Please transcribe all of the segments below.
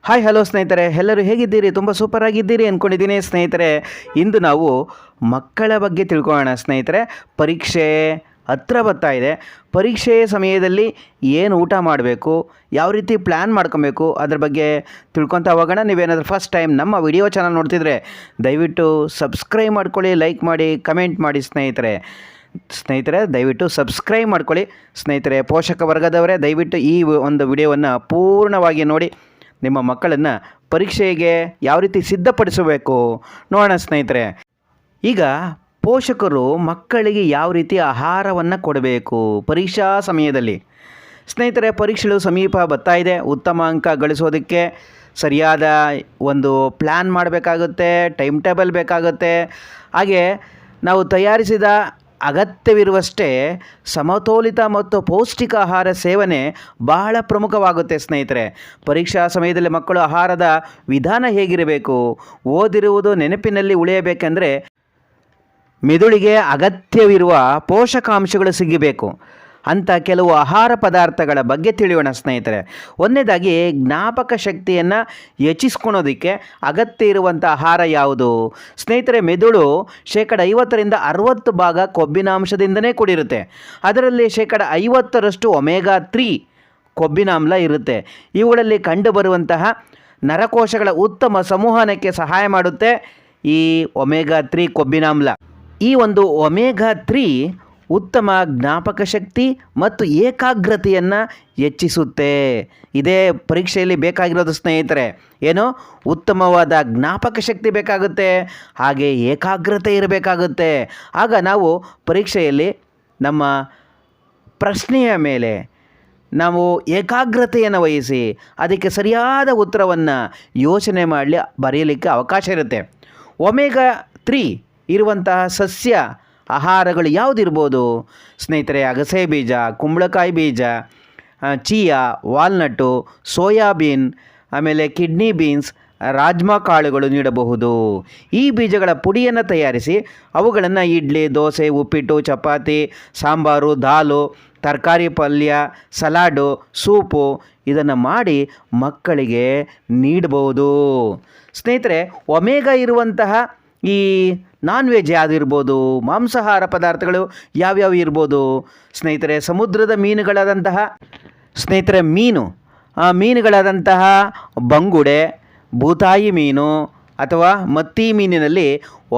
Hi hello ಸ್ನೇಹಿತರೆ, ಎಲ್ಲರೂ ಹೇಗಿದ್ದೀರಿ? ತುಂಬ ಸೂಪರ್ ಆಗಿದ್ದೀರಿ ಅಂದ್ಕೊಂಡಿದ್ದೀನಿ ಸ್ನೇಹಿತರೆ. ಇಂದು ನಾವು ಮಕ್ಕಳ ಬಗ್ಗೆ ತಿಳ್ಕೊಳ್ಳೋಣ ಸ್ನೇಹಿತರೆ. ಪರೀಕ್ಷೆ ಹತ್ರ ಬರ್ತಾ ಇದೆ. ಪರೀಕ್ಷೆಯ ಸಮಯದಲ್ಲಿ ಏನು ಊಟ ಮಾಡಬೇಕು, ಯಾವ ರೀತಿ ಪ್ಲ್ಯಾನ್ ಮಾಡ್ಕೊಬೇಕು, ಅದ್ರ ಬಗ್ಗೆ ತಿಳ್ಕೊತಾ ಹೋಗೋಣ. ನೀವೇನಾದರೂ ಫಸ್ಟ್ ಟೈಮ್ ನಮ್ಮ ವಿಡಿಯೋ ಚಾನಲ್ ನೋಡ್ತಿದ್ರೆ ದಯವಿಟ್ಟು ಸಬ್ಸ್ಕ್ರೈಬ್ ಮಾಡ್ಕೊಳ್ಳಿ, ಲೈಕ್ ಮಾಡಿ, ಕಮೆಂಟ್ ಮಾಡಿ ಸ್ನೇಹಿತರೆ ದಯವಿಟ್ಟು ಸಬ್ಸ್ಕ್ರೈಬ್ ಮಾಡ್ಕೊಳ್ಳಿ. ಸ್ನೇಹಿತರೆ, ಪೋಷಕ ವರ್ಗದವರೇ ದಯವಿಟ್ಟು ಈ ಒಂದು ವಿಡಿಯೋವನ್ನು ಪೂರ್ಣವಾಗಿ ನೋಡಿ. ನಿಮ್ಮ ಮಕ್ಕಳನ್ನು ಪರೀಕ್ಷೆಗೆ ಯಾವ ರೀತಿ ಸಿದ್ಧಪಡಿಸಬೇಕು ನೋಡೋಣ ಸ್ನೇಹಿತರೆ. ಈಗ ಪೋಷಕರು ಮಕ್ಕಳಿಗೆ ಯಾವ ರೀತಿ ಆಹಾರವನ್ನು ಕೊಡಬೇಕು ಪರೀಕ್ಷಾ ಸಮಯದಲ್ಲಿ. ಸ್ನೇಹಿತರೆ, ಪರೀಕ್ಷೆಗಳು ಸಮೀಪ ಬರ್ತಾ ಇದೆ. ಉತ್ತಮ ಅಂಕ ಗಳಿಸೋದಕ್ಕೆ ಸರಿಯಾದ ಒಂದು ಪ್ಲ್ಯಾನ್ ಮಾಡಬೇಕಾಗುತ್ತೆ, ಟೈಮ್ ಟೇಬಲ್ ಬೇಕಾಗುತ್ತೆ. ಹಾಗೆ ನಾವು ತಯಾರಿಸಿದ ಅಗತ್ಯವಿರುವಷ್ಟೇ ಸಮತೋಲಿತ ಮತ್ತು ಪೌಷ್ಟಿಕ ಆಹಾರ ಸೇವನೆ ಬಹಳ ಪ್ರಮುಖವಾಗುತ್ತೆ ಸ್ನೇಹಿತರೆ. ಪರೀಕ್ಷಾ ಸಮಯದಲ್ಲಿ ಮಕ್ಕಳು ಆಹಾರದ ವಿಧಾನ ಹೇಗಿರಬೇಕು, ಓದಿರುವುದು ನೆನಪಿನಲ್ಲಿ ಉಳಿಯಬೇಕೆಂದರೆ ಮೆದುಳಿಗೆ ಅಗತ್ಯವಿರುವ ಪೋಷಕಾಂಶಗಳು ಸಿಗಬೇಕು ಅಂತ ಕೆಲವು ಆಹಾರ ಪದಾರ್ಥಗಳ ಬಗ್ಗೆ ತಿಳಿಯೋಣ ಸ್ನೇಹಿತರೆ. ಒಂದನೇದಾಗಿ, ಜ್ಞಾಪಕ ಶಕ್ತಿಯನ್ನು ಹೆಚ್ಚಿಸ್ಕೊಳೋದಕ್ಕೆ ಅಗತ್ಯ ಇರುವಂಥ ಆಹಾರ ಯಾವುದು? ಸ್ನೇಹಿತರೆ, ಮೆದುಳು 50% ಭಾಗ ಕೊಬ್ಬಿನಾಂಶದಿಂದನೇ ಕೂಡಿರುತ್ತೆ. ಅದರಲ್ಲಿ 50% ಒಮೆಗಾ 3 ಕೊಬ್ಬಿನಾಮ್ಲ ಇರುತ್ತೆ. ಇವುಗಳಲ್ಲಿ ಕಂಡುಬರುವಂತಹ ನರಕೋಶಗಳ ಉತ್ತಮ ಸಂವಹನಕ್ಕೆ ಸಹಾಯ ಮಾಡುತ್ತೆ ಈ ಒಮೆಗಾ 3 ಕೊಬ್ಬಿನಾಮ್ಲ. ಈ ಒಂದು ಒಮೆಗಾ 3 ಉತ್ತಮ ಜ್ಞಾಪಕ ಶಕ್ತಿ ಮತ್ತು ಏಕಾಗ್ರತೆಯನ್ನು ಹೆಚ್ಚಿಸುತ್ತೆ. ಇದೇ ಪರೀಕ್ಷೆಯಲ್ಲಿ ಬೇಕಾಗಿರೋದು ಸ್ನೇಹಿತರೆ. ಏನು? ಉತ್ತಮವಾದ ಜ್ಞಾಪಕ ಶಕ್ತಿ ಬೇಕಾಗುತ್ತೆ, ಹಾಗೆ ಏಕಾಗ್ರತೆ ಇರಬೇಕಾಗುತ್ತೆ. ಆಗ ನಾವು ಪರೀಕ್ಷೆಯಲ್ಲಿ ನಮ್ಮ ಪ್ರಶ್ನೆಯ ಮೇಲೆ ನಾವು ಏಕಾಗ್ರತೆಯನ್ನು ವಹಿಸಿ ಅದಕ್ಕೆ ಸರಿಯಾದ ಉತ್ತರವನ್ನು ಯೋಚನೆ ಮಾಡಲಿ ಬರೆಯಲಿಕ್ಕೆ ಅವಕಾಶ ಇರುತ್ತೆ. ಒಮೆಗಾ 3 ಇರುವಂತಹ ಸಸ್ಯ ಆಹಾರಗಳು ಯಾವುದಿರ್ಬೋದು ಸ್ನೇಹಿತರೆ? ಅಗಸೆ ಬೀಜ, ಕುಂಬಳಕಾಯಿ ಬೀಜ, ಚಿಯಾ, ವಾಲ್ನಟ್ಟು, ಸೋಯಾಬೀನ್, ಆಮೇಲೆ ಕಿಡ್ನಿ ಬೀನ್ಸ್, ರಾಜ್ಮಾ ಕಾಳುಗಳು ನೀಡಬಹುದು. ಈ ಬೀಜಗಳ ಪುಡಿಯನ್ನು ತಯಾರಿಸಿ ಅವುಗಳನ್ನು ಇಡ್ಲಿ, ದೋಸೆ, ಉಪ್ಪಿಟ್ಟು, ಚಪಾತಿ, ಸಾಂಬಾರು, ದಾಲು, ತರಕಾರಿ ಪಲ್ಯ, ಸಲಾಡು, ಸೂಪು ಇದನ್ನು ಮಾಡಿ ಮಕ್ಕಳಿಗೆ ನೀಡಬಹುದು. ಸ್ನೇಹಿತರೆ, ಒಮೆಗಾ ಇರುವಂತಹ ಈ ನಾನ್ ವೆಜ್ ಯಾವುದಿರ್ಬೋದು, ಮಾಂಸಾಹಾರ ಪದಾರ್ಥಗಳು ಯಾವ್ಯಾವ ಇರ್ಬೋದು ಸ್ನೇಹಿತರೆ? ಸಮುದ್ರದ ಮೀನುಗಳಾದಂತಹ ಮೀನುಗಳಾದಂತಹ ಬಂಗುಡೆ, ಬೂತಾಯಿ ಮೀನು ಅಥವಾ ಮತ್ತಿ ಮೀನಿನಲ್ಲಿ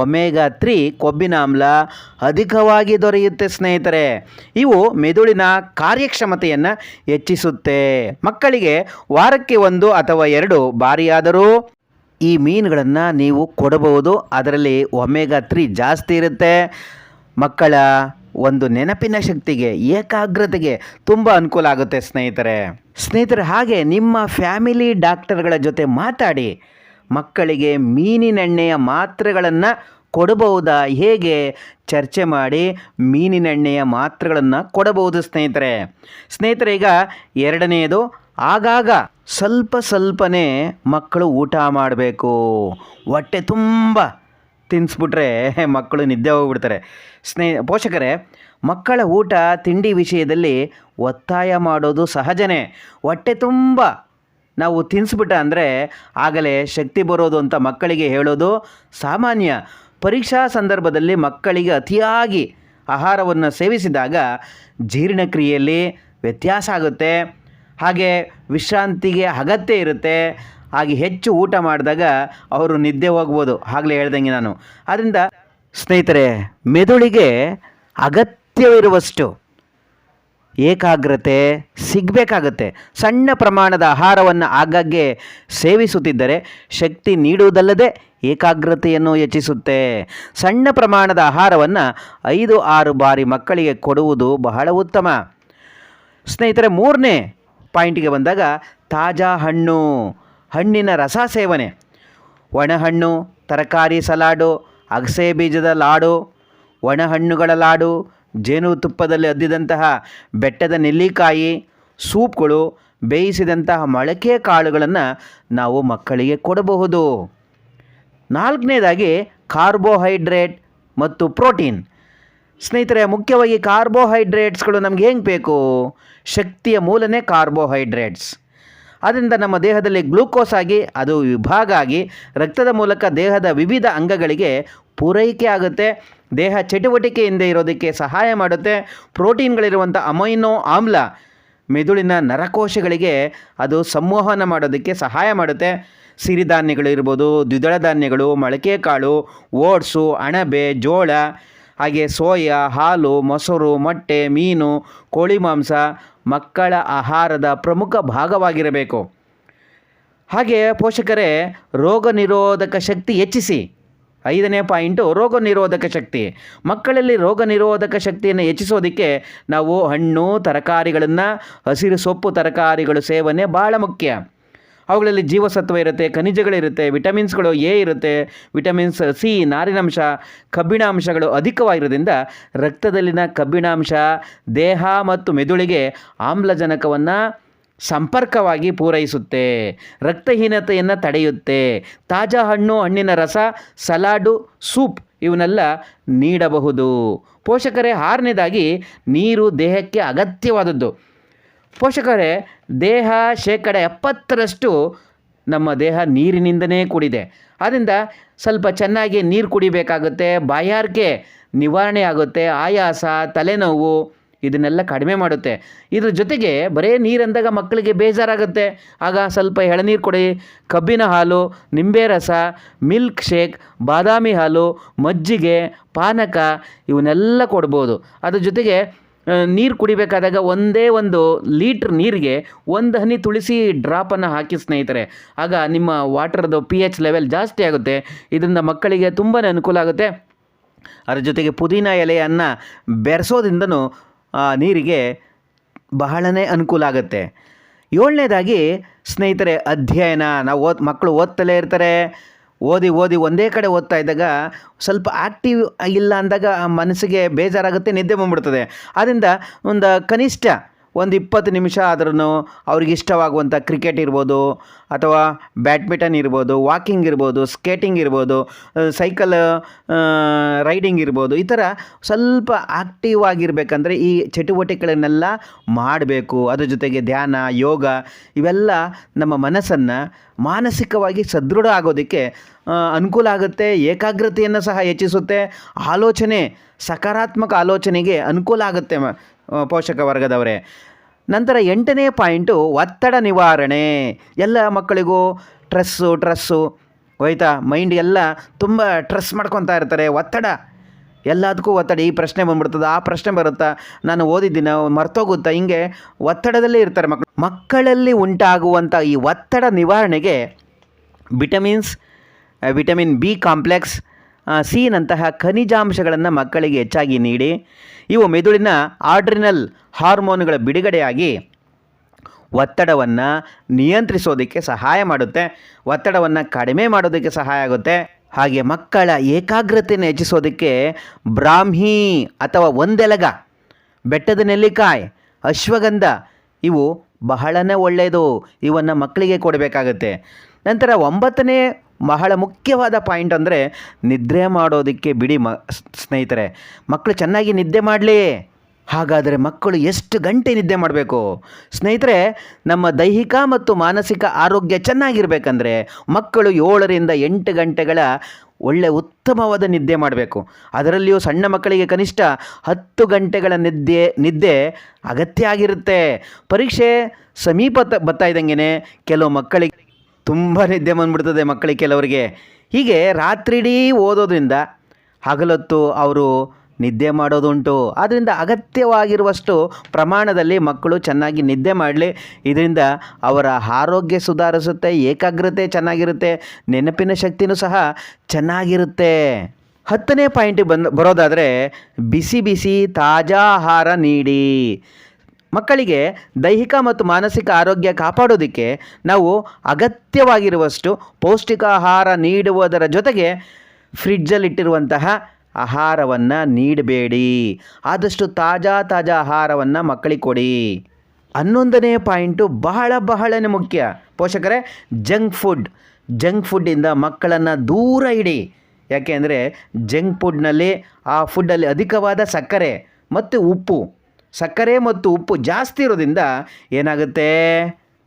ಒಮೆಗಾ 3 ಕೊಬ್ಬಿನಾಮ್ಲ ಅಧಿಕವಾಗಿ ದೊರೆಯುತ್ತೆ ಸ್ನೇಹಿತರೆ. ಇವು ಮೆದುಳಿನ ಕಾರ್ಯಕ್ಷಮತೆಯನ್ನು ಹೆಚ್ಚಿಸುತ್ತೆ. ಮಕ್ಕಳಿಗೆ ವಾರಕ್ಕೆ 1 ಅಥವಾ 2 ಬಾರಿಯಾದರೂ ಈ ಮೀನುಗಳನ್ನು ನೀವು ಕೊಡಬಹುದು. ಅದರಲ್ಲಿ ಒಮೆಗಾ 3 ಜಾಸ್ತಿ ಇರುತ್ತೆ. ಮಕ್ಕಳ ಒಂದು ನೆನಪಿನ ಶಕ್ತಿಗೆ, ಏಕಾಗ್ರತೆಗೆ ತುಂಬ ಅನುಕೂಲ ಆಗುತ್ತೆ ಸ್ನೇಹಿತರೆ. ಹಾಗೆ ನಿಮ್ಮ ಫ್ಯಾಮಿಲಿ ಡಾಕ್ಟರ್ಗಳ ಜೊತೆ ಮಾತಾಡಿ ಮಕ್ಕಳಿಗೆ ಮೀನಿನೆಣ್ಣೆಯ ಮಾತ್ರೆಗಳನ್ನು ಕೊಡಬಹುದಾ ಹೇಗೆ ಚರ್ಚೆ ಮಾಡಿ ಮೀನಿನೆಣ್ಣೆಯ ಮಾತ್ರೆಗಳನ್ನು ಕೊಡಬಹುದು ಸ್ನೇಹಿತರೆ. ಈಗ ಎರಡನೆಯದು, ಆಗಾಗ ಸ್ವಲ್ಪನೇ ಮಕ್ಕಳು ಊಟ ಮಾಡಬೇಕು. ಹೊಟ್ಟೆ ತುಂಬ ತಿನ್ನಿಸ್ಬಿಟ್ರೆ ಮಕ್ಕಳು ನಿದ್ದೆ ಹೋಗ್ಬಿಡ್ತಾರೆ. ಪೋಷಕರೇ, ಮಕ್ಕಳ ಊಟ ತಿಂಡಿ ವಿಷಯದಲ್ಲಿ ಒತ್ತಾಯ ಮಾಡೋದು ಸಹಜನೇ. ಹೊಟ್ಟೆ ತುಂಬ ನಾವು ತಿನ್ನಿಸ್ಬಿಟ್ಟ ಅಂದರೆ ಆಗಲೇ ಶಕ್ತಿ ಬರೋದು ಅಂತ ಮಕ್ಕಳಿಗೆ ಹೇಳೋದು ಸಾಮಾನ್ಯ. ಪರೀಕ್ಷಾ ಸಂದರ್ಭದಲ್ಲಿ ಮಕ್ಕಳಿಗೆ ಅತಿಯಾಗಿ ಆಹಾರವನ್ನು ಸೇವಿಸಿದಾಗ ಜೀರ್ಣಕ್ರಿಯೆಯಲ್ಲಿ ವ್ಯತ್ಯಾಸ ಆಗುತ್ತೆ. ಹಾಗೆ ವಿಶ್ರಾಂತಿಗೆ ಅಗತ್ಯ ಇರುತ್ತೆ. ಹಾಗೆ ಹೆಚ್ಚು ಊಟ ಮಾಡಿದಾಗ ಅವರು ನಿದ್ದೆ ಹೋಗ್ಬೋದು, ಆಗಲೇ ಹೇಳ್ದಂಗೆ ನಾನು. ಆದ್ದರಿಂದ ಸ್ನೇಹಿತರೆ, ಮೆದುಳಿಗೆ ಅಗತ್ಯವಿರುವಷ್ಟು ಏಕಾಗ್ರತೆ ಸಿಗಬೇಕಾಗತ್ತೆ. ಸಣ್ಣ ಪ್ರಮಾಣದ ಆಹಾರವನ್ನು ಆಗಾಗ್ಗೆ ಸೇವಿಸುತ್ತಿದ್ದರೆ ಶಕ್ತಿ ನೀಡುವುದಲ್ಲದೆ ಏಕಾಗ್ರತೆಯನ್ನು ಹೆಚ್ಚಿಸುತ್ತೆ. ಸಣ್ಣ ಪ್ರಮಾಣದ ಆಹಾರವನ್ನು 5-6 ಬಾರಿ ಮಕ್ಕಳಿಗೆ ಕೊಡುವುದು ಬಹಳ ಉತ್ತಮ ಸ್ನೇಹಿತರೆ. ಮೂರನೇ ಪಾಯಿಂಟಿಗೆ ಬಂದಾಗ, ತಾಜಾ ಹಣ್ಣಿನ ರಸ ಸೇವನೆ. ಒಣಹಣ್ಣು, ತರಕಾರಿ ಸಲಾಡು, ಅಗಸೆ ಬೀಜದ ಲಾಡು, ಒಣಹಣ್ಣುಗಳ ಲಾಡು, ಜೇನುತುಪ್ಪದಲ್ಲಿ ಅದ್ದಿದಂತಹ ಬೆಟ್ಟದ ನೆಲ್ಲಿಕಾಯಿ, ಸೂಪ್ಗಳು, ಬೇಯಿಸಿದಂತಹ ಮೊಳಕೆ ಕಾಳುಗಳನ್ನು ನಾವು ಮಕ್ಕಳಿಗೆ ಕೊಡಬಹುದು. ನಾಲ್ಕನೇದಾಗಿ, ಕಾರ್ಬೋಹೈಡ್ರೇಟ್ ಮತ್ತು ಪ್ರೋಟೀನ್. ಸ್ನೇಹಿತರೆ, ಮುಖ್ಯವಾಗಿ ಕಾರ್ಬೋಹೈಡ್ರೇಟ್ಸ್ಗಳು ನಮ್ಗೆ ಹೆಂಗೆ ಬೇಕು? ಶಕ್ತಿಯ ಮೂಲನೇ ಕಾರ್ಬೋಹೈಡ್ರೇಟ್ಸ್. ಆದ್ದರಿಂದ ನಮ್ಮ ದೇಹದಲ್ಲಿ ಗ್ಲೂಕೋಸ್ ಆಗಿ ಅದು ವಿಭಾಗ ಆಗಿ ರಕ್ತದ ಮೂಲಕ ದೇಹದ ವಿವಿಧ ಅಂಗಗಳಿಗೆ ಪೂರೈಕೆ ಆಗುತ್ತೆ. ದೇಹ ಚಟುವಟಿಕೆಯಿಂದ ಇರೋದಕ್ಕೆ ಸಹಾಯ ಮಾಡುತ್ತೆ. ಪ್ರೋಟೀನ್ಗಳಿರುವಂಥ ಅಮೈನೋ ಆಮ್ಲ ಮೆದುಳಿನ ನರಕೋಶಗಳಿಗೆ ಅದು ಸಂವಹನ ಮಾಡೋದಕ್ಕೆ ಸಹಾಯ ಮಾಡುತ್ತೆ. ಸಿರಿಧಾನ್ಯಗಳು ಇರ್ಬೋದು, ದ್ವಿದಳ ಧಾನ್ಯಗಳು, ಮೊಳಕೆ ಕಾಳು, ಓಟ್ಸು, ಅಣಬೆ, ಜೋಳ, ಹಾಗೆ ಸೋಯಾ, ಹಾಲು, ಮೊಸರು, ಮೊಟ್ಟೆ, ಮೀನು, ಕೋಳಿ ಮಾಂಸ ಮಕ್ಕಳ ಆಹಾರದ ಪ್ರಮುಖ ಭಾಗವಾಗಿರಬೇಕು. ಹಾಗೆ ಪೋಷಕರೇ ರೋಗ ನಿರೋಧಕ ಶಕ್ತಿ ಹೆಚ್ಚಿಸಿ. 5ನೇ ಪಾಯಿಂಟು ರೋಗ ನಿರೋಧಕ ಶಕ್ತಿ. ಮಕ್ಕಳಲ್ಲಿ ರೋಗ ನಿರೋಧಕ ಶಕ್ತಿಯನ್ನು ಹೆಚ್ಚಿಸೋದಕ್ಕೆ ನಾವು ಹಣ್ಣು ತರಕಾರಿಗಳನ್ನು, ಹಸಿರು ಸೊಪ್ಪು ತರಕಾರಿಗಳು ಸೇವನೆ ಭಾಳ ಮುಖ್ಯ. ಅವುಗಳಲ್ಲಿ ಜೀವಸತ್ವ ಇರುತ್ತೆ, ಖನಿಜಗಳಿರುತ್ತೆ, ವಿಟಮಿನ್ಸ್ಗಳು ಎ ಇರುತ್ತೆ, ವಿಟಮಿನ್ಸ್ ಸಿ, ನಾರಿನಾಂಶ, ಕಬ್ಬಿಣಾಂಶಗಳು ಅಧಿಕವಾಗಿರೋದ್ರಿಂದ ರಕ್ತದಲ್ಲಿನ ಕಬ್ಬಿಣಾಂಶ ದೇಹ ಮತ್ತು ಮೆದುಳಿಗೆ ಆಮ್ಲಜನಕವನ್ನು ಸಂಪರ್ಕವಾಗಿ ಪೂರೈಸುತ್ತೆ, ರಕ್ತಹೀನತೆಯನ್ನು ತಡೆಯುತ್ತೆ. ತಾಜಾ ಹಣ್ಣು, ಹಣ್ಣಿನ ರಸ, ಸಲಾಡು, ಸೂಪ್ ಇವನ್ನೆಲ್ಲ ನೀಡಬಹುದು. ಪೋಷಕರೇ 6ನೇದಾಗಿ ನೀರು ದೇಹಕ್ಕೆ ಅಗತ್ಯವಾದದ್ದು. ಪೋಷಕರೇ ದೇಹ 70% ನಮ್ಮ ದೇಹ ನೀರಿನಿಂದನೇ ಕೂಡಿದೆ. ಆದ್ದರಿಂದ ಸ್ವಲ್ಪ ಚೆನ್ನಾಗಿ ನೀರು ಕುಡಿಬೇಕಾಗುತ್ತೆ. ಬಾಯಾರಿಕೆ ನಿವಾರಣೆ ಆಗುತ್ತೆ. ಆಯಾಸ, ತಲೆನೋವು ಇದನ್ನೆಲ್ಲ ಕಡಿಮೆ ಮಾಡುತ್ತೆ. ಇದ್ರ ಜೊತೆಗೆ ಬರೀ ನೀರಂದಾಗ ಮಕ್ಕಳಿಗೆ ಬೇಜಾರಾಗುತ್ತೆ. ಆಗ ಸ್ವಲ್ಪ ಎಳನೀರು ಕೊಡಿ, ಕಬ್ಬಿನ ಹಾಲು, ನಿಂಬೆ ರಸ, ಮಿಲ್ಕ್ ಶೇಕ್, ಬಾದಾಮಿ ಹಾಲು, ಮಜ್ಜಿಗೆ, ಪಾನಕ ಇವನ್ನೆಲ್ಲ ಕೊಡ್ಬೋದು. ಅದ್ರ ಜೊತೆಗೆ ನೀರು ಕುಡಿಬೇಕಾದಾಗ ಒಂದೇ 1 ಲೀಟ್ರ್ ನೀರಿಗೆ 1 ಹನಿ ತುಳಸಿ ಡ್ರಾಪನ್ನು ಹಾಕಿ ಸ್ನೇಹಿತರೆ. ಆಗ ನಿಮ್ಮ ವಾಟರ್ದು pH ಲೆವೆಲ್ ಜಾಸ್ತಿ ಆಗುತ್ತೆ. ಇದರಿಂದ ಮಕ್ಕಳಿಗೆ ತುಂಬಾ ಅನುಕೂಲ ಆಗುತ್ತೆ. ಅದರ ಜೊತೆಗೆ ಪುದೀನ ಎಲೆಯನ್ನು ಬೆರೆಸೋದ್ರಿಂದನೂ ನೀರಿಗೆ ಬಹಳನೇ ಅನುಕೂಲ ಆಗುತ್ತೆ. 7ನೇದಾಗಿ ಸ್ನೇಹಿತರೆ ಅಧ್ಯಯನ. ಮಕ್ಕಳು ಓದ್ತಲೇ ಇರ್ತಾರೆ. ಓದಿ ಒಂದೇ ಕಡೆ ಓದ್ತಾ ಇದ್ದಾಗ ಸ್ವಲ್ಪ ಆ್ಯಕ್ಟಿವ್ ಇಲ್ಲ ಅಂದಾಗ ಮನಸ್ಸಿಗೆ ಬೇಜಾರಾಗುತ್ತೆ, ನಿದ್ದೆ ಬಂದ್ಬಿಡ್ತದೆ. ಆದ್ದರಿಂದ ಕನಿಷ್ಠ 20 ನಿಮಿಷ ಆದ್ರೂ ಅವ್ರಿಗೆ ಇಷ್ಟವಾಗುವಂಥ ಕ್ರಿಕೆಟ್ ಇರ್ಬೋದು, ಅಥವಾ ಬ್ಯಾಡ್ಮಿಂಟನ್ ಇರ್ಬೋದು, ವಾಕಿಂಗ್ ಇರ್ಬೋದು, ಸ್ಕೇಟಿಂಗ್ ಇರ್ಬೋದು, ಸೈಕಲ್ ರೈಡಿಂಗ್ ಇರ್ಬೋದು, ಈ ಥರ ಸ್ವಲ್ಪ ಆ್ಯಕ್ಟಿವ್ ಆಗಿರಬೇಕಂದ್ರೆ ಈ ಚಟುವಟಿಕೆಗಳನ್ನೆಲ್ಲ ಮಾಡಬೇಕು. ಅದ್ರ ಜೊತೆಗೆ ಧ್ಯಾನ, ಯೋಗ ಇವೆಲ್ಲ ನಮ್ಮ ಮನಸ್ಸನ್ನು ಮಾನಸಿಕವಾಗಿ ಸದೃಢ ಆಗೋದಕ್ಕೆ ಅನುಕೂಲ ಆಗುತ್ತೆ. ಏಕಾಗ್ರತೆಯನ್ನು ಸಹ ಹೆಚ್ಚಿಸುತ್ತೆ. ಸಕಾರಾತ್ಮಕ ಆಲೋಚನೆಗೆ ಅನುಕೂಲ ಆಗುತ್ತೆ ಪೋಷಕ ವರ್ಗದವರೇ. ನಂತರ 8ನೇ ಪಾಯಿಂಟು ಒತ್ತಡ ನಿವಾರಣೆ. ಎಲ್ಲ ಮಕ್ಕಳಿಗೂ ಟ್ರೆಸ್ಸು ಹೋಯ್ತಾ, ಮೈಂಡ್ ಎಲ್ಲ ತುಂಬ ಸ್ಟ್ರೆಸ್ ಮಾಡ್ಕೊತಾ ಇರ್ತಾರೆ. ಒತ್ತಡ, ಎಲ್ಲದಕ್ಕೂ ಒತ್ತಡ. ಈ ಪ್ರಶ್ನೆ ಬಂದ್ಬಿಡ್ತದೆ, ಆ ಪ್ರಶ್ನೆ ಬರುತ್ತಾ, ನಾನು ಓದಿದ್ದೀನ ಮರ್ತೋಗುತ್ತಾ, ಹಿಂಗೆ ಒತ್ತಡದಲ್ಲೇ ಇರ್ತಾರೆ ಮಕ್ಕಳು. ಮಕ್ಕಳಲ್ಲಿ ಉಂಟಾಗುವಂಥ ಈ ಒತ್ತಡ ನಿವಾರಣೆಗೆ ವಿಟಮಿನ್ ಬಿ ಕಾಂಪ್ಲೆಕ್ಸ್, ಸಿನಂತಹ ಖನಿಜಾಂಶಗಳನ್ನು ಮಕ್ಕಳಿಗೆ ಹೆಚ್ಚಾಗಿ ನೀಡಿ ಇವು ಮೆದುಳಿನ ಆಡ್ರಿನಲ್ ಹಾರ್ಮೋನುಗಳ ಬಿಡುಗಡೆಯಾಗಿ ಒತ್ತಡವನ್ನು ನಿಯಂತ್ರಿಸೋದಕ್ಕೆ ಸಹಾಯ ಮಾಡುತ್ತೆ. ಒತ್ತಡವನ್ನು ಕಡಿಮೆ ಮಾಡೋದಕ್ಕೆ ಸಹಾಯ ಆಗುತ್ತೆ. ಹಾಗೆ ಮಕ್ಕಳ ಏಕಾಗ್ರತೆಯನ್ನು ಹೆಚ್ಚಿಸೋದಕ್ಕೆ ಬ್ರಾಹ್ಮಿ ಅಥವಾ ಒಂದೆಲಗ, ಬೆಟ್ಟದ ನೆಲ್ಲಿಕಾಯಿ, ಅಶ್ವಗಂಧ ಇವು ಬಹಳನೇ ಒಳ್ಳೆಯದು. ಇವನ್ನು ಮಕ್ಕಳಿಗೆ ಕೊಡಬೇಕಾಗತ್ತೆ. ನಂತರ 9ನೇ ಬಹಳ ಮುಖ್ಯವಾದ ಪಾಯಿಂಟ್ ಅಂದರೆ ನಿದ್ರೆ ಮಾಡೋದಕ್ಕೆ ಬಿಡಿ ಸ್ನೇಹಿತರೆ. ಮಕ್ಕಳು ಚೆನ್ನಾಗಿ ನಿದ್ದೆ ಮಾಡಲಿ. ಹಾಗಾದರೆ ಮಕ್ಕಳು ಎಷ್ಟು ಗಂಟೆ ನಿದ್ದೆ ಮಾಡಬೇಕು ಸ್ನೇಹಿತರೆ? ನಮ್ಮ ದೈಹಿಕ ಮತ್ತು ಮಾನಸಿಕ ಆರೋಗ್ಯ ಚೆನ್ನಾಗಿರಬೇಕಂದ್ರೆ ಮಕ್ಕಳು 7ರಿಂದ 8 ಗಂಟೆಗಳ ಉತ್ತಮವಾದ ನಿದ್ದೆ ಮಾಡಬೇಕು. ಅದರಲ್ಲಿಯೂ ಸಣ್ಣ ಮಕ್ಕಳಿಗೆ ಕನಿಷ್ಠ 10 ಗಂಟೆಗಳ ನಿದ್ದೆ ಅಗತ್ಯ ಆಗಿರುತ್ತೆ. ಪರೀಕ್ಷೆ ಸಮೀಪ ಬರ್ತಾ ಇದ್ದಂಗೆ ಕೆಲವು ಮಕ್ಕಳಿಗೆ ತುಂಬ ನಿದ್ದೆ ಬಂದ್ಬಿಡ್ತದೆ. ಕೆಲವರಿಗೆ ಹೀಗೆ ರಾತ್ರಿಡೀ ಓದೋದ್ರಿಂದ ಹಗಲೊತ್ತು ಅವರು ನಿದ್ದೆ ಮಾಡೋದುಂಟು. ಆದ್ದರಿಂದ ಅಗತ್ಯವಾಗಿರುವಷ್ಟು ಪ್ರಮಾಣದಲ್ಲಿ ಮಕ್ಕಳು ಚೆನ್ನಾಗಿ ನಿದ್ದೆ ಮಾಡಲಿ. ಇದರಿಂದ ಅವರ ಆರೋಗ್ಯ ಸುಧಾರಿಸುತ್ತೆ, ಏಕಾಗ್ರತೆ ಚೆನ್ನಾಗಿರುತ್ತೆ, ನೆನಪಿನ ಶಕ್ತಿನೂ ಸಹ ಚೆನ್ನಾಗಿರುತ್ತೆ. 10ನೇ ಪಾಯಿಂಟಿಗೆ ಬರೋದಾದರೆ ಬಿಸಿ ತಾಜಾ ಆಹಾರ ನೀಡಿ. ಮಕ್ಕಳಿಗೆ ದೈಹಿಕ ಮತ್ತು ಮಾನಸಿಕ ಆರೋಗ್ಯ ಕಾಪಾಡೋದಕ್ಕೆ ನಾವು ಅಗತ್ಯವಾಗಿರುವಷ್ಟು ಪೌಷ್ಟಿಕ ಆಹಾರ ನೀಡುವುದರ ಜೊತೆಗೆ ಫ್ರಿಡ್ಜಲ್ಲಿಟ್ಟಿರುವಂತಹ ಆಹಾರವನ್ನು ನೀಡಬೇಡಿ. ಆದಷ್ಟು ತಾಜಾ ಆಹಾರವನ್ನು ಮಕ್ಕಳಿಗೆ ಕೊಡಿ. 11ನೇ ಪಾಯಿಂಟು ಬಹಳನೇ ಮುಖ್ಯ ಪೋಷಕರೇ, ಜಂಕ್ ಫುಡ್ಡಿಂದ ಮಕ್ಕಳನ್ನು ದೂರ ಇಡಿ. ಯಾಕೆ ಅಂದರೆ ಜಂಕ್ ಫುಡ್ನಲ್ಲಿ ಆ ಫುಡ್ಡಲ್ಲಿ ಅಧಿಕವಾದ ಸಕ್ಕರೆ ಮತ್ತು ಉಪ್ಪು ಜಾಸ್ತಿ ಇರೋದ್ರಿಂದ ಏನಾಗುತ್ತೆ,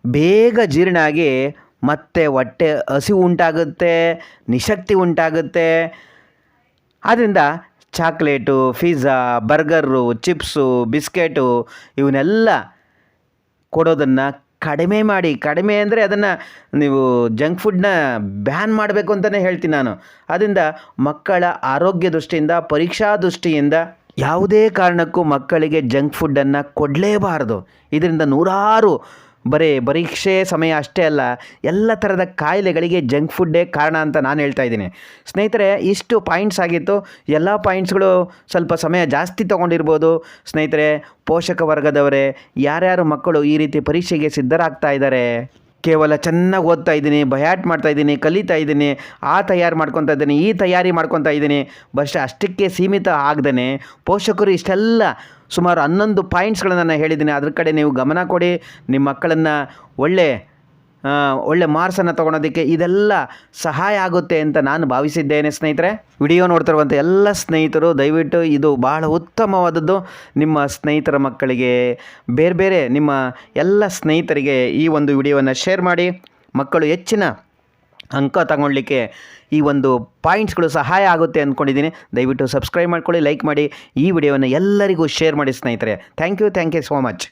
ಬೇಗ ಜೀರ್ಣ ಆಗಿ ಮತ್ತೆ ಹೊಟ್ಟೆ ಹಸಿವು ಉಂಟಾಗುತ್ತೆ, ನಿಶಕ್ತಿ ಉಂಟಾಗುತ್ತೆ. ಆದ್ದರಿಂದ chocolate, pizza, burger, chips, biscuit ಇವನ್ನೆಲ್ಲ ಕೊಡೋದನ್ನು ಕಡಿಮೆ ಮಾಡಿ. ಕಡಿಮೆ ಅಂದರೆ ಅದನ್ನು ನೀವು ಜಂಕ್ ಫುಡ್ನ ಬ್ಯಾನ್ ಮಾಡಬೇಕು ಅಂತಲೇ ಹೇಳ್ತೀನಿ ನಾನು. ಆದ್ದರಿಂದ ಮಕ್ಕಳ ಆರೋಗ್ಯ ದೃಷ್ಟಿಯಿಂದ, ಪರೀಕ್ಷಾ ದೃಷ್ಟಿಯಿಂದ ಯಾವುದೇ ಕಾರಣಕ್ಕೂ ಮಕ್ಕಳಿಗೆ ಜಂಕ್ ಫುಡ್ಡನ್ನು ಕೊಡಲೇಬಾರದು. ಇದರಿಂದ ನೂರಾರು ಪರೀಕ್ಷೆ ಸಮಯ ಅಷ್ಟೇ ಅಲ್ಲ, ಎಲ್ಲ ಥರದ ಕಾಯಿಲೆಗಳಿಗೆ ಜಂಕ್ ಫುಡ್ಡೇ ಕಾರಣ ಅಂತ ನಾನು ಹೇಳ್ತಾ ಇದ್ದೀನಿ. ಸ್ನೇಹಿತರೆ, ಇಷ್ಟು ಪಾಯಿಂಟ್ಸ್ ಆಗಿತ್ತು. ಎಲ್ಲ ಪಾಯಿಂಟ್ಸ್ಗಳು ಸ್ವಲ್ಪ ಸಮಯ ಜಾಸ್ತಿ ತೊಗೊಂಡಿರ್ಬೋದು. ಸ್ನೇಹಿತರೆ, ಪೋಷಕ ವರ್ಗದವರೇ, ಯಾರ್ಯಾರು ಮಕ್ಕಳು ಈ ರೀತಿ ಪರೀಕ್ಷೆಗೆ ಸಿದ್ಧರಾಗ್ತಾ ಇದ್ದಾರೆ, ಕೇವಲ ಚೆನ್ನಾಗಿ ಓದ್ತಾ ಇದ್ದೀನಿ, ಬಯಾಟ್ ಮಾಡ್ತಾ ಇದ್ದೀನಿ, ಕಲಿತಾ ಇದ್ದೀನಿ, ತಯಾರು ಮಾಡ್ಕೊತಾ ಇದ್ದೀನಿ, ಈ ತಯಾರಿ ಮಾಡ್ಕೊತಾ ಇದ್ದೀನಿ, ಅಷ್ಟಕ್ಕೆ ಸೀಮಿತ ಆಗದೇ ಪೋಷಕರು ಇಷ್ಟೆಲ್ಲ ಸುಮಾರು 11 ಪಾಯಿಂಟ್ಸ್ಗಳನ್ನು ನಾನು ಹೇಳಿದ್ದೀನಿ. ಅದ್ರ ಕಡೆ ನೀವು ಗಮನ ಕೊಡಿ. ನಿಮ್ಮ ಮಕ್ಕಳನ್ನು ಒಳ್ಳೆ ಮಾರ್ಕ್ಸನ್ನು ತೊಗೊಳೋದಕ್ಕೆ ಇದೆಲ್ಲ ಸಹಾಯ ಆಗುತ್ತೆ ಅಂತ ನಾನು ಭಾವಿಸಿದ್ದೇನೆ. ಸ್ನೇಹಿತರೆ, ವಿಡಿಯೋ ನೋಡ್ತಿರುವಂಥ ಎಲ್ಲ ಸ್ನೇಹಿತರು ದಯವಿಟ್ಟು ಇದು ಬಹಳ ಉತ್ತಮವಾದದ್ದು. ನಿಮ್ಮ ಸ್ನೇಹಿತರ ಮಕ್ಕಳಿಗೆ, ಬೇರೆ ನಿಮ್ಮ ಎಲ್ಲ ಸ್ನೇಹಿತರಿಗೆ ಈ ಒಂದು ವಿಡಿಯೋವನ್ನು ಶೇರ್ ಮಾಡಿ. ಮಕ್ಕಳು ಹೆಚ್ಚಿನ ಅಂಕ ತಗೊಳ್ಳಿಕ್ಕೆ ಈ ಒಂದು ಪಾಯಿಂಟ್ಸ್ಗಳು ಸಹಾಯ ಆಗುತ್ತೆ ಅಂದ್ಕೊಂಡಿದ್ದೀನಿ. ದಯವಿಟ್ಟು ಸಬ್ಸ್ಕ್ರೈಬ್ ಮಾಡ್ಕೊಳ್ಳಿ, ಲೈಕ್ ಮಾಡಿ, ಈ ವಿಡಿಯೋವನ್ನು ಎಲ್ಲರಿಗೂ ಶೇರ್ ಮಾಡಿ ಸ್ನೇಹಿತರೆ. Thank you so much.